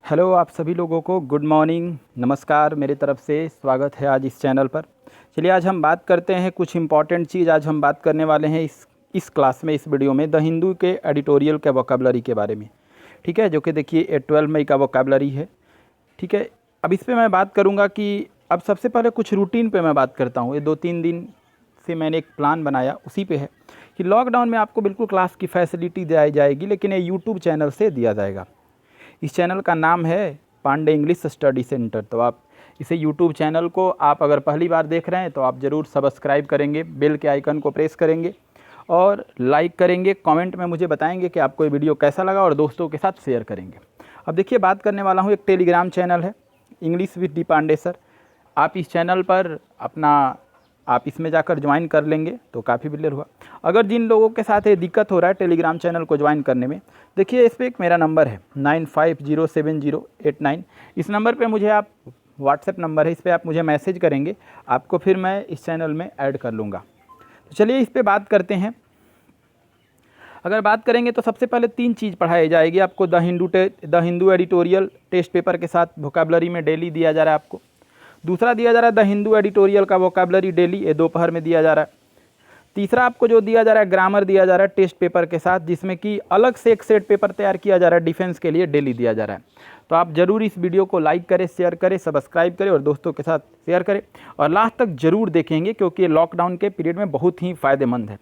Hello आप सभी लोगों को गुड मॉर्निंग, नमस्कार। मेरी तरफ से स्वागत है आज इस चैनल पर। चलिए आज हम बात करते हैं कुछ इम्पॉर्टेंट चीज़। आज हम बात करने वाले हैं इस क्लास में, इस वीडियो में द हिंदू के एडिटोरियल के वोकैबुलरी के बारे में। ठीक है, जो कि देखिए 12 मई का वोकैबुलरी है। ठीक है, अब इस पर मैं बात करूँगा कि अब सबसे पहले कुछ रूटीन पे मैं बात करता हूँ। ये 2-3 दिन से मैंने एक प्लान बनाया, उसी पे है कि लॉकडाउन में आपको बिल्कुल क्लास की फैसिलिटी दी जाएगी, लेकिन ये यूट्यूब चैनल से दिया जाएगा। इस चैनल का नाम है पांडे इंग्लिश स्टडी सेंटर। तो आप इसे यूट्यूब चैनल को आप अगर पहली बार देख रहे हैं तो आप ज़रूर सब्सक्राइब करेंगे, बेल के आइकन को प्रेस करेंगे और लाइक करेंगे। कमेंट में मुझे बताएंगे कि आपको ये वीडियो कैसा लगा और दोस्तों के साथ शेयर करेंगे। अब देखिए बात करने वाला हूँ, एक टेलीग्राम चैनल है English with D Pandey sir. आप इस चैनल पर आप इसमें जाकर ज्वाइन कर लेंगे तो काफ़ी क्लियर हुआ। अगर जिन लोगों के साथ ये दिक्कत हो रहा है टेलीग्राम चैनल को ज्वाइन करने में, देखिए इस पर एक मेरा नंबर है 950708। इस नंबर पे मुझे आप व्हाट्सएप नंबर है, इस पर आप मुझे मैसेज करेंगे, आपको फिर मैं इस चैनल में ऐड कर लूँगा। तो चलिए इस पर बात करते हैं। अगर बात करेंगे तो सबसे पहले 3 चीज़ पढ़ाई जाएगी आपको। The Hindu editorial test paper के साथ वोकैबुलरी में डेली दिया जा रहा है आपको। दूसरा दिया जा रहा है द हिंदू एडिटोरियल का वोकैबुलरी डेली, ये दोपहर में दिया जा रहा है। तीसरा आपको जो दिया जा रहा है ग्रामर दिया जा रहा है टेस्ट पेपर के साथ, जिसमें कि अलग से एक सेट पेपर तैयार किया जा रहा है डिफेंस के लिए, डेली दिया जा रहा है। तो आप जरूर इस वीडियो को लाइक करें, शेयर करें, सब्सक्राइब करें और दोस्तों के साथ शेयर करें और लास्ट तक जरूर देखेंगे क्योंकि ये लॉकडाउन के पीरियड में बहुत ही फ़ायदेमंद है।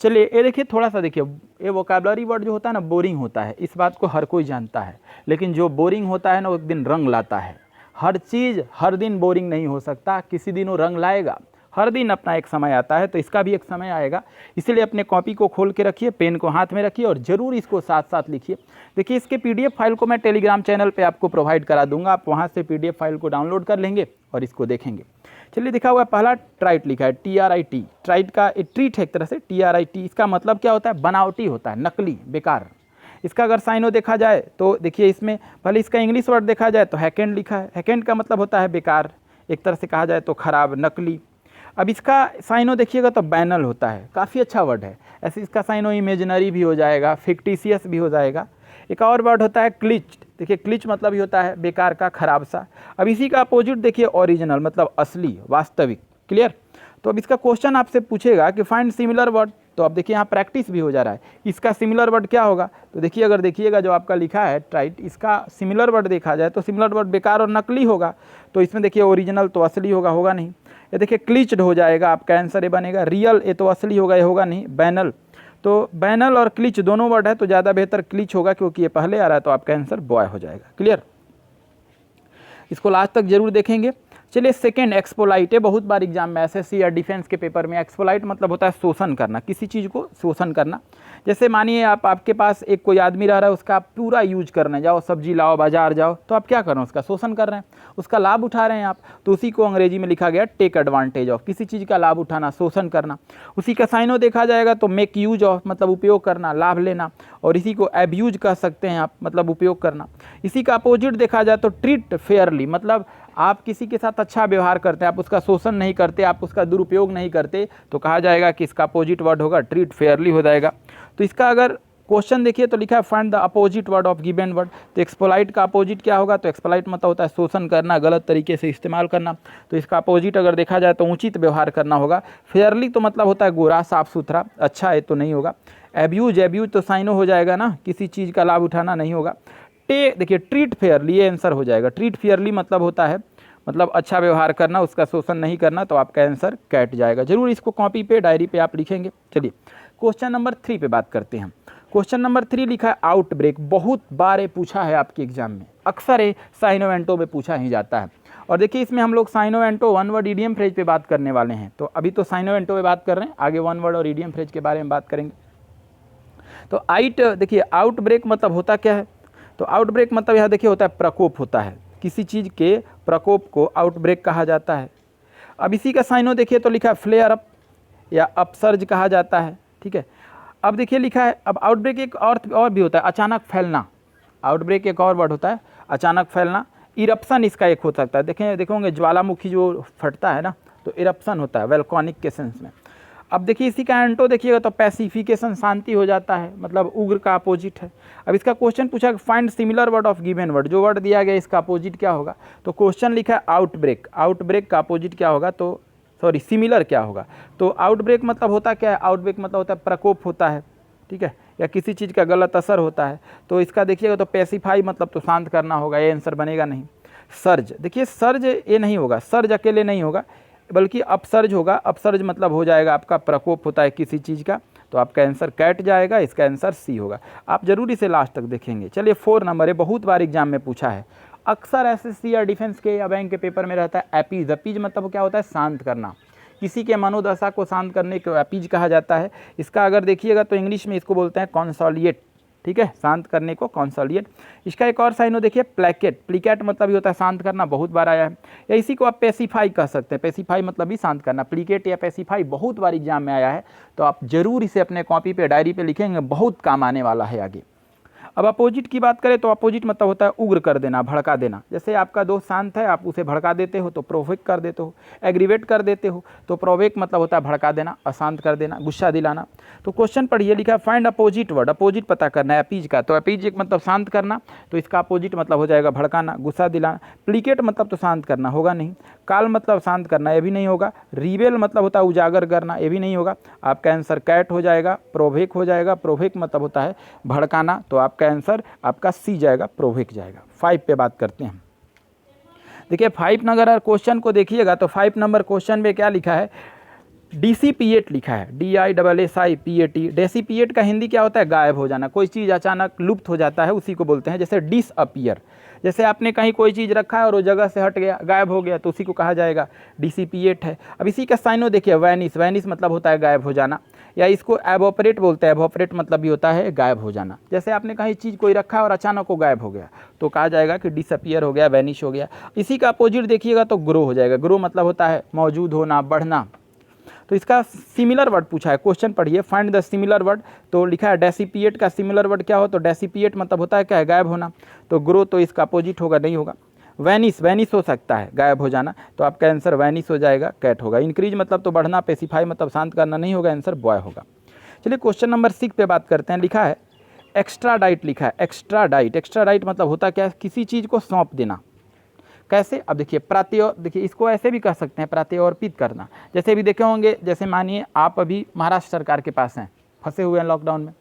चलिए ये देखिए, थोड़ा सा देखिए, ये वोकैबुलरी वर्ड जो होता है ना बोरिंग होता है, इस बात को हर कोई जानता है, लेकिन जो बोरिंग होता है ना वो एक दिन रंग लाता है। हर चीज़ हर दिन बोरिंग नहीं हो सकता, किसी दिन वो रंग लाएगा। हर दिन अपना एक समय आता है, तो इसका भी एक समय आएगा। इसीलिए अपने कॉपी को खोल के रखिए, पेन को हाथ में रखिए और ज़रूर इसको साथ साथ लिखिए। देखिए इसके पीडीएफ फाइल को मैं टेलीग्राम चैनल पे आपको प्रोवाइड करा दूंगा, आप वहाँ से पीडीएफ फाइल को डाउनलोड कर लेंगे और इसको देखेंगे। चलिए दिखा हुआ है पहला ट्राइट लिखा है, TRIT। ट्राइट का ट्रीट है एक तरह से, TRIT। इसका मतलब क्या होता है? बनावटी होता है, नकली, बेकार। इसका अगर साइनो देखा जाए तो देखिए इसमें पहले इसका इंग्लिश वर्ड देखा जाए तो हैकेंड लिखा है। हैकेंड का मतलब होता है बेकार, एक तरह से कहा जाए तो खराब, नकली। अब इसका साइनो देखिएगा तो बैनल होता है, काफ़ी अच्छा वर्ड है। ऐसे इसका साइनो इमेजिनरी भी हो जाएगा, फिक्टिशियस भी हो जाएगा। एक और वर्ड होता है क्लिच। देखिए क्लिच मतलब ही होता है बेकार का, खराब सा। अब इसी का अपोजिट देखिए ओरिजिनल, मतलब असली, वास्तविक। क्लियर? तो अब इसका क्वेश्चन आपसे पूछेगा कि फाइंड सिमिलर वर्ड। तो अब देखिए यहाँ प्रैक्टिस भी हो जा रहा है, इसका सिमिलर वर्ड क्या होगा। तो देखिए अगर देखिएगा जो आपका लिखा है ट्राइट, इसका सिमिलर वर्ड देखा जाए तो सिमिलर वर्ड बेकार और नकली होगा। तो इसमें देखिए ओरिजिनल तो असली होगा, होगा नहीं। ये देखिए क्लिच्ड हो जाएगा, आपका आंसर ये बनेगा। रियल, ये तो असली होगा, ये होगा नहीं। बैनल, तो बैनल और क्लिच दोनों वर्ड है तो ज़्यादा बेहतर क्लिच होगा क्योंकि ये पहले आ रहा है, तो आपका आंसर बॉय हो जाएगा। क्लियर? इसको लास्ट तक जरूर देखेंगे। चलिए सेकंड एक्सपोलाइट है, बहुत बार एग्जाम में एसएससी या डिफेंस के पेपर में एक्सपोलाइट मतलब होता है शोषण करना, किसी चीज़ को शोषण करना। जैसे मानिए आपके पास एक कोई आदमी रह रहा है, उसका आप पूरा यूज करने जाओ, सब्जी लाओ, बाजार जाओ, तो आप क्या कर रहे हैं? उसका शोषण कर रहे हैं, उसका लाभ उठा रहे हैं आप। तो उसी को अंग्रेजी में लिखा गया टेक एडवांटेज ऑफ, किसी चीज़ का लाभ उठाना, शोषण करना। उसी का साइनो देखा जाएगा तो मेक यूज ऑफ, मतलब उपयोग करना, लाभ लेना। और इसी को एब्यूज कह सकते हैं आप, मतलब उपयोग करना। इसी का अपोजिट देखा जाए तो ट्रीट फेयरली, मतलब आप किसी के साथ अच्छा व्यवहार करते हैं, आप उसका शोषण नहीं करते, आप उसका दुरुपयोग नहीं करते, तो कहा जाएगा कि इसका अपोजिट वर्ड होगा ट्रीट फेयरली हो जाएगा। तो इसका अगर क्वेश्चन देखिए तो लिखा है find the opposite word of given word. तो एक्सपोलाइट का अपोजिट क्या होगा? तो एक्सपोलाइट मतलब होता है शोषण करना, गलत तरीके से इस्तेमाल करना। तो इसका अपोजिट अगर देखा जाए तो उचित व्यवहार करना होगा। फेयरली तो मतलब होता है गोरा, साफ सुथरा, अच्छा है तो नहीं होगा। एब्यूज तो साइनो हो जाएगा ना, किसी चीज़ का लाभ उठाना नहीं होगा। देखिए ट्रीट फेयरली, ये आंसर हो जाएगा। ट्रीट फेयरली मतलब होता है, मतलब अच्छा व्यवहार करना, उसका शोषण नहीं करना, तो आपका आंसर कैट जाएगा। जरूर इसको कॉपी पे, डायरी पे आप लिखेंगे। चलिए क्वेश्चन नंबर 3 पे बात करते हैं। क्वेश्चन नंबर 3 लिखा है आउटब्रेक। बहुत बार ये पूछा है आपके एग्जाम में, अक्सर ये साइनो एंटो में पूछा ही जाता है। और देखिए इसमें हम लोग synonym antonym one word idiom phrase पे बात करने वाले हैं। तो अभी तो साइनो एंटो पे बात कर रहे हैं, आगे वन वर्ड और ईडियम फ्रेज के बारे में बात करेंगे। तो देखिए आउटब्रेक मतलब होता क्या है? तो आउटब्रेक मतलब यहाँ देखिए होता है प्रकोप होता है, किसी चीज़ के प्रकोप को आउटब्रेक कहा जाता है। अब इसी का साइनो देखिए तो लिखा है फ्लेयर अप या अपसर्ज कहा जाता है। ठीक है, अब देखिए लिखा है, अब आउटब्रेक एक और भी होता है अचानक फैलना। आउटब्रेक एक और वर्ड होता है अचानक फैलना। इरप्शन इसका एक हो सकता है, देखोगे ज्वालामुखी जो फटता है ना, तो इरप्शन होता है वोल्केनिक के सेंस में। अब देखिए इसी का एंटो देखिएगा तो पैसिफिकेशन, शांति हो जाता है, मतलब उग्र का अपोजिट है। अब इसका क्वेश्चन पूछा find similar word of given word, जो वर्ड दिया गया इसका अपोजिट क्या होगा, तो क्वेश्चन लिखा है आउटब्रेक, आउटब्रेक का अपोजिट क्या होगा, तो सॉरी सिमिलर क्या होगा, तो आउटब्रेक मतलब होता क्या है, आउटब्रेक मतलब होता है प्रकोप होता है, ठीक है, या किसी चीज़ का गलत असर होता है। तो इसका देखिएगा तो पैसिफाई मतलब तो शांत करना होगा, ये आंसर बनेगा नहीं। सर्ज, देखिए सर्ज ये नहीं होगा, सर्ज अकेले नहीं होगा बल्कि अपसर्ज होगा, अपसर्ज मतलब हो जाएगा आपका प्रकोप होता है किसी चीज़ का, तो आपका आंसर कैट जाएगा, इसका आंसर सी होगा। आप जरूर इसे लास्ट तक देखेंगे। चलिए 4 नंबर है, बहुत बार एग्जाम में पूछा है, अक्सर एसएससी या डिफेंस के या बैंक के पेपर में रहता है एपीज। एपीज मतलब क्या होता है, शांत करना, किसी के मनोदशा को शांत करने को एपीज कहा जाता है। इसका अगर देखिएगा तो इंग्लिश में इसको बोलते हैं कॉन्सोलिएट, ठीक है, शांत करने को कॉन्सोलिएट। इसका एक और साइन हो देखिए प्लेकेट, प्लीकेट मतलब ये होता है शांत करना, बहुत बार आया है, या इसी को आप पेसिफाई कह सकते हैं, पेसिफाई मतलब भी शांत करना। प्लीकेट या पेसिफाई बहुत बार एग्जाम में आया है, तो आप जरूर इसे अपने कॉपी पे डायरी पे लिखेंगे, बहुत काम आने वाला है आगे। अब अपोजिट की बात करें तो अपोजिट मतलब होता है उग्र कर देना, भड़का देना। जैसे आपका दोस्त शांत है, आप उसे भड़का देते हो तो प्रोवोक कर देते हो, एग्रीवेट कर देते हो, तो प्रोवोक मतलब होता है भड़का देना, अशांत कर देना, गुस्सा दिलाना। तो क्वेश्चन पढ़िए, लिखा है फाइंड अपोजिट वर्ड, अपोजिट पता करना है अपीज का, तो अपीज एक मतलब शांत करना, तो इसका अपोजिट मतलब हो जाएगा भड़काना, गुस्सा दिलाना। प्लीकेट मतलब तो शांत करना होगा नहीं, काल मतलब शांत करना, ये भी नहीं होगा, रिवेल मतलब होता है उजागर करना, ये भी नहीं होगा। आपका आंसर कैट हो जाएगा, प्रोवोक हो जाएगा, प्रोवोक मतलब होता है भड़काना, तो आपका आंसर आपका सी जाएगा, प्रोवोक जाएगा। 5 पे बात करते हैं। देखिए 5 नंबर क्वेश्चन को देखिएगा तो 5 नंबर क्वेश्चन में क्या लिखा है, डिसिपिएट लिखा है, DISSIPAT। डेसिपिएट का हिंदी क्या होता है, गायब हो जाना, कोई चीज़ अचानक लुप्त हो जाता है उसी को बोलते हैं। जैसे डिसअपियर, जैसे आपने कहीं कोई चीज़ रखा है और वो जगह से हट गया, गायब हो गया, तो उसी को कहा जाएगा डिसिपिएट है। अब इसी का साइनो देखिए वैनिस, वैनिस मतलब होता है गायब हो जाना, या इसको एवोपरेट बोलते हैं, एवोपरेट मतलब भी होता है गायब हो जाना। जैसे आपने कहीं चीज़ कोई रखा है और अचानक वो गायब हो गया, तो कहा जाएगा कि डिसअपियर हो गया, वैनिश हो गया। इसी का अपोजिट देखिएगा तो ग्रो हो जाएगा, ग्रो मतलब होता है मौजूद होना, बढ़ना। तो इसका सिमिलर वर्ड पूछा है, क्वेश्चन पढ़िए फाइंड द सिमिलर वर्ड, तो लिखा है डेसिपिएट का सिमिलर वर्ड क्या हो, तो डेसिपिएट मतलब होता है क्या है, गायब होना, तो ग्रो तो इसका अपोजिट होगा, नहीं होगा। वैनिस, वैनिस हो सकता है गायब हो जाना, तो आपका आंसर वैनिस हो जाएगा, कैट होगा। इंक्रीज मतलब तो बढ़ना, पेसिफाई मतलब शांत करना, नहीं होगा, आंसर बॉय होगा। चलिए क्वेश्चन नंबर 6 पे बात करते हैं। लिखा है एक्स्ट्राडाइट, लिखा है एक्स्ट्राडाइट, एक्स्ट्राडाइट मतलब होता क्या है, किसी चीज़ को सौंप देना। कैसे, अब देखिए प्रत्यो, देखिए इसको ऐसे भी कह सकते हैं प्रत्यारोपित करना। जैसे भी देखे होंगे, जैसे मानिए आप अभी महाराष्ट्र सरकार के पास हैं, फंसे हुए हैं लॉकडाउन में,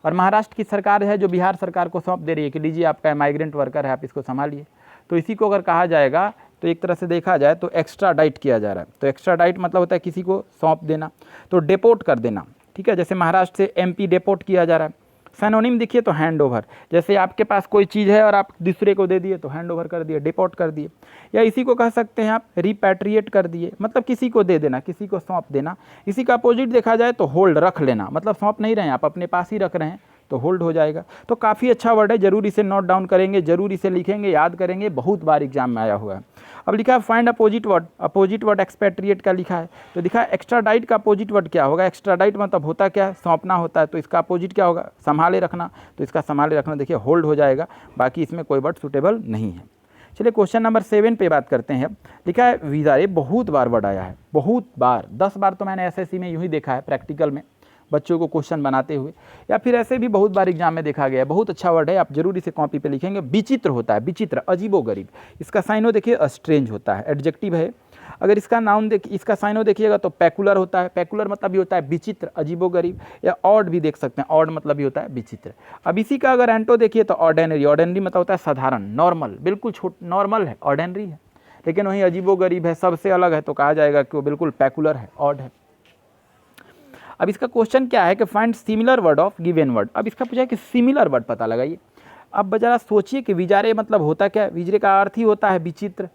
और महाराष्ट्र की सरकार है जो बिहार सरकार को सौंप दे रही है कि लीजिए आपका माइग्रेंट वर्कर है, आप इसको संभालिए। तो इसी को अगर कहा जाएगा तो एक तरह से देखा जाए तो एक्स्ट्राडाइट किया जा रहा है। तो एक्स्ट्राडाइट मतलब होता है किसी को सौंप देना, तो डिपोर्ट कर देना, ठीक है। जैसे महाराष्ट्र से MP डिपोर्ट किया जा रहा है। सैनोनिम देखिए तो हैंड ओवर, जैसे आपके पास कोई चीज़ है और आप दूसरे को दे दिए तो हैंड ओवर कर दिए, डिपोर्ट कर दिए। या इसी को कह सकते हैं आप रिपैट्रिएट कर दिए, मतलब किसी को दे देना, किसी को सौंप देना। इसी का अपोजिट देखा जाए तो होल्ड, रख लेना, मतलब सौंप नहीं रहे हैं आप, अपने पास ही रख रहे हैं, तो होल्ड हो जाएगा। तो काफ़ी अच्छा वर्ड है, जरूर इसे नोट डाउन करेंगे, जरूर इसे लिखेंगे, याद करेंगे, बहुत बार एग्जाम में आया हुआ है। अब लिखा है find opposite word, opposite word expatriate का लिखा है, तो लिखा है एक्स्ट्राडाइट का अपोजिट वर्ड क्या होगा। एक्स्ट्राडाइट मतलब होता क्या है, सौंपना होता है, तो इसका अपोजिट क्या होगा, संभाले रखना, तो इसका संभाले रखना देखिए होल्ड हो जाएगा, बाकी इसमें कोई वर्ड सूटेबल नहीं है। चलिए क्वेश्चन नंबर 7 पे बात करते हैं। लिखा है वीज़ा, ये बहुत बार वर्ड आया है, बहुत बार, 10 बार तो मैंने SSC में यूँ ही देखा है प्रैक्टिकल में, बच्चों को क्वेश्चन बनाते हुए, या फिर ऐसे भी बहुत बार एग्जाम में देखा गया है। बहुत अच्छा वर्ड है, आप जरूर इसे कॉपी पे लिखेंगे। विचित्र होता है, विचित्र, अजीबो गरीब। इसका साइनो देखिए स्ट्रेंज होता है, एडजेक्टिव है। अगर इसका नाउन देखिए, इसका साइनो देखिएगा तो पैकुलर होता है, पैकुलर मतलब भी होता है विचित्र, अजीबो गरीब, या ऑड भी देख सकते हैं, ऑड मतलब भी होता है विचित्र। अब इसी का अगर एंटो देखिए तो ऑर्डिनरी, ऑर्डिनरी मतलब होता है साधारण, नॉर्मल, बिल्कुल नॉर्मल है, ऑर्डिनरी है। लेकिन वहीं अजीबो गरीब है, सबसे अलग है, तो कहा जाएगा कि वो बिल्कुल पैकुलर है, ऑड है। अब इसका क्वेश्चन क्या है कि find similar word of given word. अब इसका पूछा है कि सिमिलर वर्ड पता लगाइए। अब जरा सोचिए कि विजारे मतलब होता क्या है, विजरे का अर्थ ही होता है विचित्र,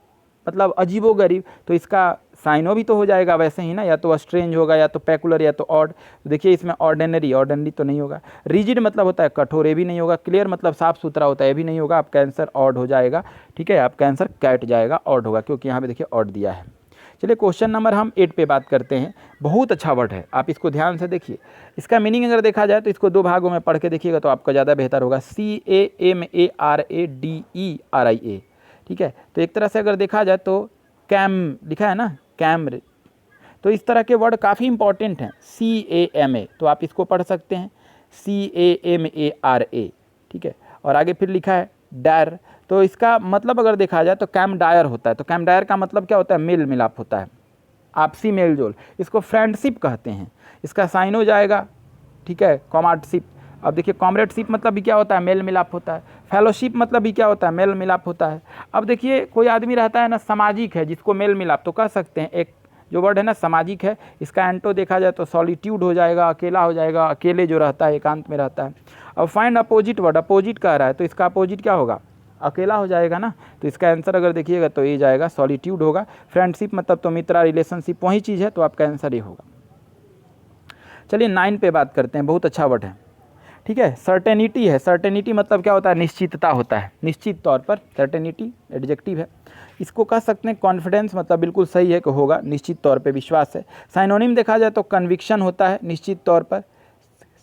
मतलब अजीबो गरीब, तो इसका साइनो भी तो हो जाएगा वैसे ही ना, या तो स्ट्रेंज होगा, या तो पैकुलर, या तो ऑड। तो देखिए इसमें ऑर्डिनरी, ऑर्डिनरी तो नहीं होगा। रिजिड मतलब होता है कठोर, ये भी नहीं होगा। क्लियर मतलब साफ सुथरा होता है, ये भी नहीं होगा। आपका आंसर ऑड हो जाएगा, ठीक है, आपका आंसर कैट जाएगा, ऑड होगा, क्योंकि यहाँ पे देखिए ऑड दिया है। चलिए क्वेश्चन नंबर हम 8 पे बात करते हैं। बहुत अच्छा वर्ड है, आप इसको ध्यान से देखिए। इसका मीनिंग अगर देखा जाए तो इसको 2 भागों में पढ़ के देखिएगा तो आपका ज़्यादा बेहतर होगा। CAMARADERIA, ठीक है। तो एक तरह से अगर देखा जाए तो कैम लिखा है ना, कैमरे, तो इस तरह के वर्ड काफ़ी इंपॉर्टेंट हैं। CAMA, तो आप इसको पढ़ सकते हैं, CAMARA, ठीक है। और आगे फिर लिखा है डायर, तो इसका मतलब अगर देखा जाए तो कैम डायर होता है। तो कैम डायर का मतलब क्या होता है? मेल मिलाप होता है, आपसी मेल जोल, इसको फ्रेंडशिप कहते हैं। इसका साइन हो जाएगा, ठीक है, कॉमरेडशिप। अब देखिए कॉमरेडशिप मतलब भी क्या होता है? मेल मिलाप होता है। फेलोशिप मतलब भी क्या होता है? मेल मिलाप होता है। अब देखिए कोई आदमी रहता है ना सामाजिक है, जिसको मेल मिलाप, तो कह सकते हैं एक जो वर्ड है ना सामाजिक है, इसका एंटो देखा जाए तो सॉलिट्यूड हो जाएगा, अकेला हो जाएगा, अकेले जो रहता है, एकांत में रहता है। अब फाइंड अपोजिट वर्ड, अपोजिट कह रहा है तो इसका अपोजिट क्या होगा? अकेला हो जाएगा ना, तो इसका आंसर अगर देखिएगा तो ये जाएगा सॉलिट्यूड होगा। फ्रेंडशिप मतलब तो मित्रा, रिलेशनशिप वही चीज़ है, तो आपका आंसर ये होगा। चलिए 9 पे बात करते हैं, बहुत अच्छा वर्ड है, ठीक है। सर्टेनिटी है, सर्टेनिटी मतलब क्या होता है? निश्चितता होता है, निश्चित तौर पर। सर्टेनिटी एडजेक्टिव है। इसको कह सकते हैं कॉन्फिडेंस, मतलब बिल्कुल सही है कि होगा, निश्चित तौर पे विश्वास है। साइनोनिम देखा जाए तो कन्विक्शन होता है, निश्चित तौर पर।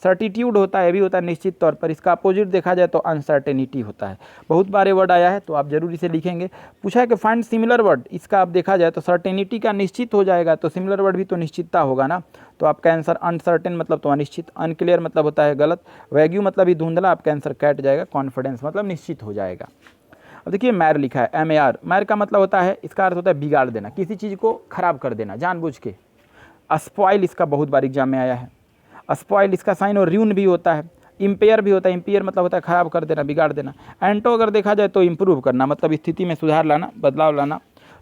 सर्टिट्यूड होता है, ये भी होता है निश्चित तौर पर। इसका अपोजिट देखा जाए तो अनसर्टेनिटी होता है। बहुत बार वर्ड आया है तो आप जरूर इसे लिखेंगे। पूछा है कि फाइंड सिमिलर वर्ड, इसका आप देखा जाए तो सर्टेनिटी का निश्चित हो जाएगा, तो सिमिलर वर्ड भी तो निश्चितता होगा ना, तो आपका आंसर अनसर्टेन मतलब तो अनिश्चित, अनक्लियर मतलब होता है गलत, वैग्यू मतलब ही धुंधला, आपका आंसर कैट जाएगा, कॉन्फिडेंस मतलब निश्चित हो जाएगा। अब देखिए मैर लिखा है, MAR, मैर का मतलब होता है, इसका अर्थ होता है बिगाड़ देना, किसी चीज़ को खराब कर देना जानबूझ के। स्पॉइल इसका बहुत बार एग्जाम में आया है। स्पॉइल इसका साइन और र्यून भी होता है। इम्पेयर भी होता है, इम्पेयर मतलब होता है खराब कर देना, बिगाड़ देना। एंटो अगर देखा जाए तो इम्प्रूव करना, मतलब स्थिति में सुधार लाना, बदलाव लाना।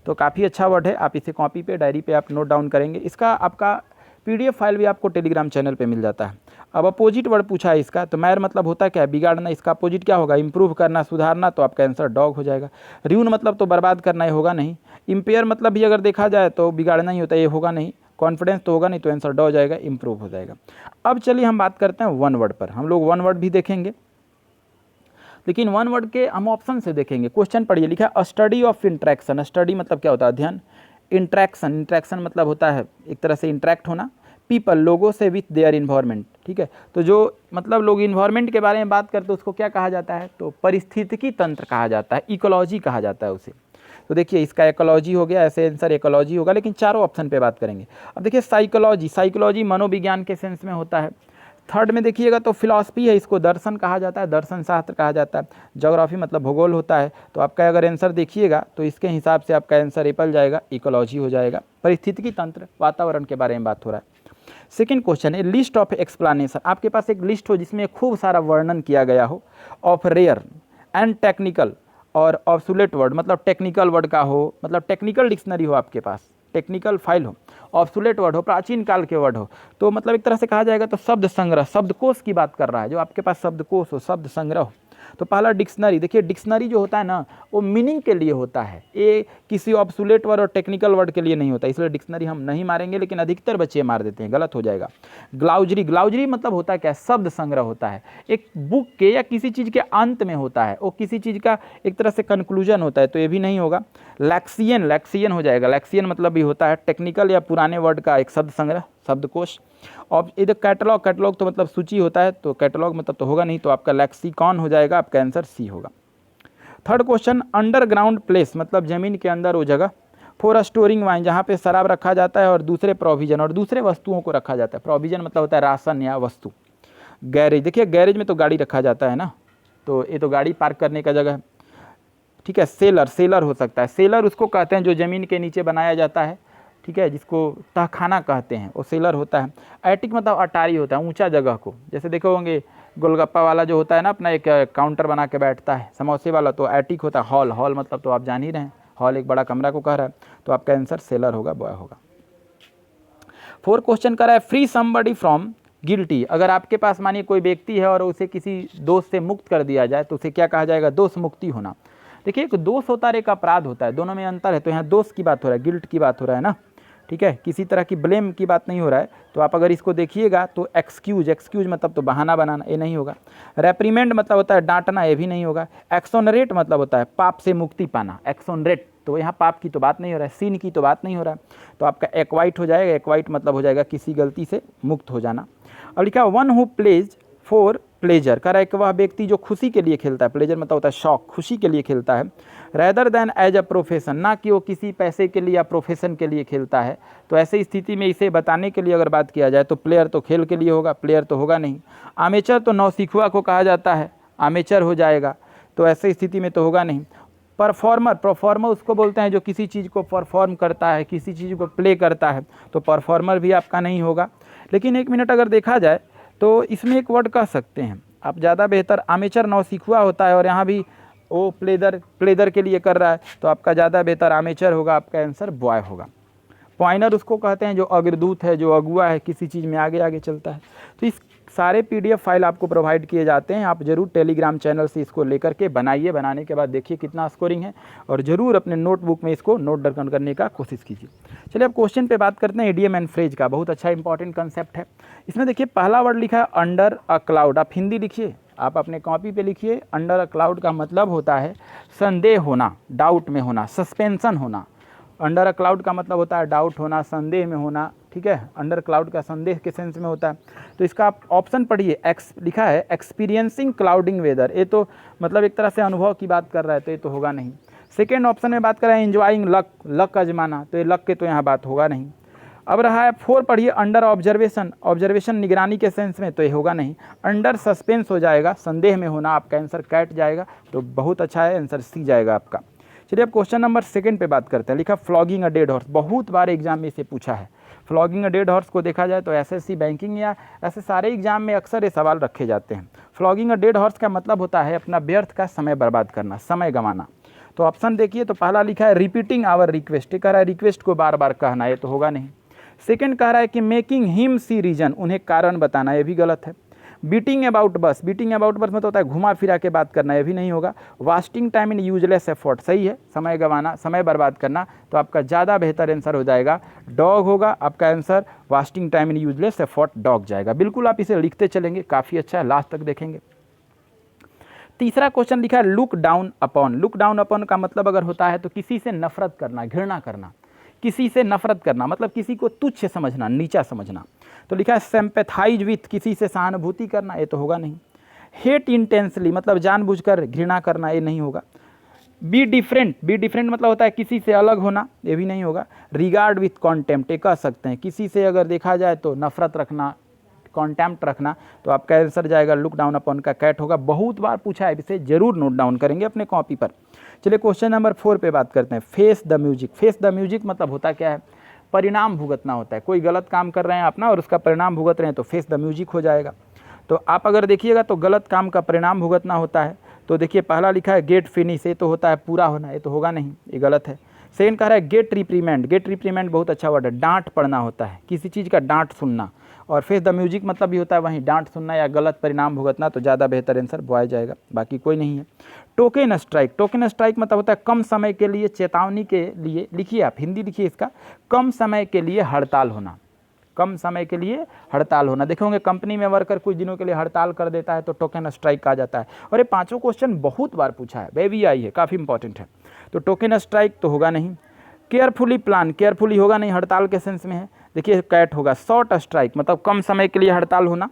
तो काफ़ी अच्छा वर्ड है, आप इसे कॉपी पे, डायरी पे आप नोट डाउन करेंगे। इसका आपका PDF फाइल भी आपको टेलीग्राम चैनल पे मिल जाता है। अब अपोजिट वर्ड पूछा है इसका, तो मैर मतलब होता है क्या है? बिगाड़ना। इसका अपोजिट क्या होगा? इंप्रूव करना, सुधारना, तो आपका आंसर डॉग हो जाएगा। र्यून मतलब तो बर्बाद करना, ये होगा नहीं। इम्पेयर मतलब भी अगर देखा जाए तो बिगाड़ना ही होता है, ये होगा नहीं। कॉन्फिडेंस तो होगा नहीं, तो आंसर ड हो जाएगा, इंप्रूव हो जाएगा। अब चलिए हम बात करते हैं वन वर्ड पर। हम लोग वन वर्ड भी देखेंगे, लेकिन वन वर्ड के हम ऑप्शन से देखेंगे। क्वेश्चन पढ़िए, लिखा है स्टडी ऑफ इंट्रैक्शन। स्टडी मतलब क्या होता है? अध्ययन। इंट्रैक्शन, इंट्रैक्शन मतलब होता है एक तरह से इंट्रैक्ट होना। पीपल, लोगों से, विथ देयर इन्वायरमेंट, ठीक है। तो जो मतलब लोग इन्वायरमेंट के बारे में बात करते हैं उसको क्या कहा जाता है? तो पारिस्थितिकी तंत्र कहा जाता है, इकोलॉजी कहा जाता है उसे। तो देखिए इसका इकोलॉजी हो गया, ऐसे आंसर इकोलॉजी होगा, लेकिन चारों ऑप्शन पे बात करेंगे। अब देखिए साइकोलॉजी, साइकोलॉजी मनोविज्ञान के सेंस में होता है। थर्ड में देखिएगा तो फिलॉसफी है, इसको दर्शन कहा जाता है, दर्शन शास्त्र कहा जाता है। ज्योग्राफी मतलब भूगोल होता है। तो आपका अगर आंसर देखिएगा तो इसके हिसाब से आपका आंसर एपल जाएगा, इकोलॉजी हो जाएगा। परिस्थितिकी तंत्र, वातावरण के बारे में बात हो रहा है। सेकेंड क्वेश्चन है लिस्ट ऑफ एक्सप्लानेशन। आपके पास एक लिस्ट हो जिसमें खूब सारा वर्णन किया गया हो ऑफ रेयर एंड टेक्निकल और ऑब्सोलेट वर्ड, मतलब टेक्निकल वर्ड का हो, मतलब टेक्निकल डिक्शनरी हो आपके पास, टेक्निकल फाइल हो, ऑब्सोलेट वर्ड हो, प्राचीन काल के वर्ड हो। तो मतलब एक तरह से कहा जाएगा तो शब्द संग्रह, शब्दकोश की बात कर रहा है, जो आपके पास शब्दकोश हो, शब्द संग्रह हो। तो पहला डिक्शनरी, देखिए डिक्शनरी जो होता है ना वो मीनिंग के लिए होता है, ये किसी ऑब्सोलेट वर्ड और टेक्निकल वर्ड के लिए नहीं होता, इसलिए डिक्शनरी हम नहीं मारेंगे, लेकिन अधिकतर बच्चे मार देते हैं, गलत हो जाएगा। ग्लाउजरी, ग्लाउजरी मतलब होता है क्या? शब्द संग्रह होता है, एक बुक के या किसी चीज़ के अंत में होता है, वो किसी चीज़ का एक तरह से कंक्लूजन होता है, तो ये भी नहीं होगा। लैक्सियन, लैक्सियन हो जाएगा, लैक्सियन मतलब भी होता है टेक्निकल या पुराने वर्ड का एक शब्द संग्रह, शब्दकोश। और इधर कैटलॉग, कैटलॉग तो मतलब सूची होता है, तो कैटलॉग मतलब तो होगा नहीं, तो आपका लैक्सिकॉन हो जाएगा, आपका आंसर सी होगा। थर्ड क्वेश्चन अंडरग्राउंड प्लेस, मतलब जमीन के अंदर वो जगह। फॉर स्टोरिंग वाइन, जहाँ पे शराब रखा जाता है, और दूसरे प्रोविजन, और दूसरे वस्तुओं को रखा जाता है। प्रोविजन मतलब होता है राशन या वस्तु। गैरेज, देखिए गैरेज में तो गाड़ी रखा जाता है ना, तो ये तो गाड़ी पार्क करने का जगह है, ठीक है। सेलर, सेलर हो सकता है, सेलर उसको कहते हैं जो ज़मीन के नीचे बनाया जाता है, ठीक है, जिसको तहखाना कहते हैं, वो सेलर होता है। एटिक मतलब अटारी होता है, ऊंचा जगह को, जैसे देखो होंगे गोलगप्पा वाला जो होता है ना, अपना एक काउंटर बना के बैठता है, समोसे वाला, तो एटिक होता है। हॉल, हॉल मतलब तो आप जान ही रहे हैं, हॉल एक बड़ा कमरा को कह रहा है, तो आपका आंसर सेलर होगा, बॉय होगा। फोर्थ क्वेश्चन कर रहा है फ्री समबडी फ्रॉम गिल्टी। अगर आपके पास मानिए कोई व्यक्ति है और उसे किसी दोष से मुक्त कर दिया जाए तो उसे क्या कहा जाएगा? दोष मुक्ति होना। देखिए एक दोष होता है, एक अपराध होता है, दोनों में अंतर है। तो यहाँ दोष की बात हो रहा है, गिल्ट की बात हो रहा है ना, ठीक है, किसी तरह की ब्लेम की बात नहीं हो रहा है। तो आप अगर इसको देखिएगा तो एक्सक्यूज, एक्सक्यूज मतलब तो बहाना बनाना, ये नहीं होगा। रेप्रीमेंड मतलब होता है डांटना, ये भी नहीं होगा। एक्सोनरेट मतलब होता है पाप से मुक्ति पाना, एक्सोनरेट, तो यहाँ पाप की तो बात नहीं हो रहा है, सीन की तो बात नहीं हो रहा है, तो आपका एक्वाइट हो जाएगा। एक्वाइट मतलब हो जाएगा किसी गलती से मुक्त हो जाना। और लिखा one who plays for pleasure, कह रहा है कि वह व्यक्ति जो खुशी के लिए खेलता है, प्लेजर मतलब होता है शौक, खुशी के लिए खेलता है, rather than as a profession, ना कि वो किसी पैसे के लिए या प्रोफेशन के लिए खेलता है। तो ऐसी स्थिति में इसे बताने के लिए अगर बात किया जाए तो प्लेयर तो खेल के लिए होगा, प्लेयर तो होगा नहीं। आमेचर तो नौसिखुआ को कहा जाता है, आमेचर हो जाएगा, तो ऐसी स्थिति में तो होगा नहीं। परफॉर्मर, परफॉर्मर उसको बोलते हैं जो किसी चीज़ को परफॉर्म करता है, किसी चीज़ को प्ले करता है, तो परफॉर्मर भी आपका नहीं होगा। लेकिन एक मिनट अगर देखा जाए तो इसमें एक वर्ड कह सकते हैं आप, ज़्यादा बेहतर आमेचर नौसिखुआ होता है और यहाँ भी वो प्लेदर के लिए कर रहा है, तो आपका ज़्यादा बेहतर आमेचर होगा, आपका आंसर बॉय होगा। पॉइनर उसको कहते हैं जो अग्रदूत है, जो अगुआ है, किसी चीज़ में आगे आगे चलता है। तो इस सारे पीडीएफ फाइल आपको प्रोवाइड किए जाते हैं, आप ज़रूर टेलीग्राम चैनल से इसको लेकर के बनाइए, बनाने के बाद देखिए कितना स्कोरिंग है और ज़रूर अपने नोटबुक में इसको नोट डाउन करने का कोशिश कीजिए। चलिए अब क्वेश्चन पे बात करते हैं इडियम एंड फ्रेज का, बहुत अच्छा इंपॉर्टेंट कंसेप्ट है। इसमें देखिए पहला वर्ड लिखा है अंडर अ क्लाउड, आप हिंदी लिखिए, आप अपने कॉपी पे लिखिए। अंडर अ क्लाउड का मतलब होता है संदेह होना, डाउट में होना, सस्पेंशन होना। अंडर अ क्लाउड का मतलब होता है डाउट होना, संदेह में होना, ठीक है। अंडर क्लाउड का संदेह के सेंस में होता है। तो इसका आप ऑप्शन पढ़िए, लिखा है एक्सपीरियंसिंग क्लाउडिंग वेदर, ये तो मतलब एक तरह से अनुभव की बात कर रहा है, तो ये तो होगा नहीं। सेकेंड ऑप्शन में बात कर रहे हैं एंजॉइंग लक, लक आजमाना, तो ये लक के तो यहाँ बात होगा नहीं। अब रहा है 4 पढ़िए अंडर ऑब्जर्वेशन, ऑब्जर्वेशन निगरानी के सेंस में, तो ये होगा नहीं। अंडर सस्पेंस हो जाएगा, संदेह में होना, आपका आंसर कैट जाएगा, तो बहुत अच्छा है, आंसर सी जाएगा आपका। चलिए अब क्वेश्चन नंबर 2 पे बात करते हैं। लिखा फ्लॉगिंग अ डेड हॉर्स, बहुत बार एग्जाम में इसे पूछा है। फ्लॉगिंग अ डेड हॉर्स को देखा जाए तो एसएससी बैंकिंग या ऐसे सारे एग्जाम में अक्सर ये सवाल रखे जाते हैं। फ्लॉगिंग अ डेड हॉर्स का मतलब होता है अपना व्यर्थ का समय बर्बाद करना, समय गंवाना। तो ऑप्शन देखिए, तो पहला लिखा है रिपीटिंग आवर रिक्वेस्ट, कह रहा है रिक्वेस्ट को बार बार कहना, ये तो होगा नहीं। सेकंड कह रहा है कि मेकिंग हिम सी रीजन, उन्हें कारण बताना, ये भी गलत है। बीटिंग अबाउट बस, बीटिंग अबाउट बस मतलब होता है घुमा फिरा के बात करना, ये भी नहीं होगा। Wasting time in useless effort, सही है, समय गंवाना, समय बर्बाद करना, तो आपका ज़्यादा बेहतर आंसर हो जाएगा डॉग होगा आपका answer. Wasting time in useless effort dog जाएगा। बिल्कुल आप इसे लिखते चलेंगे, काफ़ी अच्छा है, लास्ट तक देखेंगे। तीसरा क्वेश्चन लिखा है look down upon, look down upon का मतलब अगर होता है तो किसी से नफरत करना, घृणा करना, किसी से नफरत करना मतलब किसी को तुच्छ समझना, नीचा समझना। तो लिखा है सिंपैथाइज विथ, किसी से सहानुभूति करना, ये तो होगा नहीं। हेट इंटेंसली मतलब जानबूझकर घृणा करना, ये नहीं होगा। बी डिफरेंट, बी डिफरेंट मतलब होता है किसी से अलग होना, ये भी नहीं होगा। रिगार्ड विथ कॉन्टेम्प्ट, ये कह सकते हैं किसी से अगर देखा जाए तो नफरत रखना, कॉन्टेम्प्ट रखना, तो आपका आंसर जाएगा लुक डाउन अपॉन का कैट होगा। बहुत बार पूछा है, इसे जरूर नोट डाउन करेंगे अपने कॉपी पर। चलिए क्वेश्चन नंबर 4 पे बात करते हैं। Face the music, face the music मतलब होता क्या है, परिणाम भुगतना होता है। कोई गलत काम कर रहे हैं अपना और उसका परिणाम भुगत रहे हैं, तो फेस द म्यूजिक हो जाएगा। तो आप अगर देखिएगा तो गलत काम का परिणाम भुगतना होता है। तो देखिए पहला लिखा है गेट फिनिश, ये तो होता है पूरा होना, ये तो होगा नहीं, ये गलत है। सेकंड कह रहा है गेट रिप्रीमेंड, गेट रिप्रीमेंड बहुत अच्छा वर्ड है, डांट पड़ना होता है, किसी चीज़ का डांट सुनना। और फेस द म्यूजिक मतलब भी होता है वहीं डांट सुनना या गलत परिणाम भुगतना, तो ज़्यादा बेहतर आंसर बॉय जाएगा, बाकी कोई नहीं है। टोकन स्ट्राइक, टोकन स्ट्राइक मतलब होता है कम समय के लिए, चेतावनी के लिए, लिखिए आप हिंदी लिखिए इसका, कम समय के लिए हड़ताल होना, कम समय के लिए हड़ताल होना। देखोगे कंपनी में वर्कर कुछ दिनों के लिए हड़ताल कर देता है तो टोकन स्ट्राइक कहा जाता है। और ये पांचों क्वेश्चन बहुत बार पूछा है, वे भी आई है, काफ़ी इंपॉर्टेंट है। तो टोकन स्ट्राइक तो होगा नहीं। केयरफुली प्लान, केयरफुली होगा नहीं, हड़ताल के सेंस में है। देखिए कैट होगा। शॉर्ट स्ट्राइक मतलब कम समय के लिए हड़ताल होना।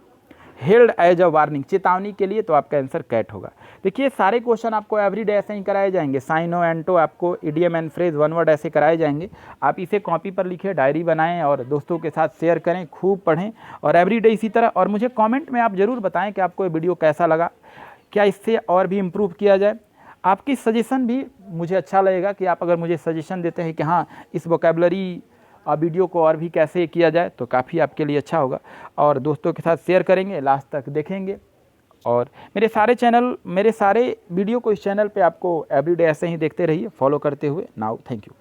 हेल्ड एज अ वार्निंग, चेतावनी के लिए, तो आपका आंसर कैट होगा। देखिए सारे क्वेश्चन आपको एवरीडे ऐसे ही कराए जाएंगे, साइनो एंटो आपको idiom and phrase one word ऐसे कराए जाएंगे। आप इसे कॉपी पर लिखिए, डायरी बनाएं और दोस्तों के साथ शेयर करें, खूब पढ़ें और एवरीडे इसी तरह। और मुझे कमेंट में आप ज़रूर बताएं कि आपको ये वीडियो कैसा लगा, क्या इससे और भी इम्प्रूव किया जाए। आपकी सजेशन भी मुझे अच्छा लगेगा कि आप अगर मुझे सजेशन देते हैं कि हाँ इस वोकैबुलरी वीडियो को और भी कैसे किया जाए, तो काफ़ी आपके लिए अच्छा होगा। और दोस्तों के साथ शेयर करेंगे, लास्ट तक देखेंगे। और मेरे सारे वीडियो को इस चैनल पे आपको एवरीडे ऐसे ही देखते रहिए, फॉलो करते हुए। Now thank you.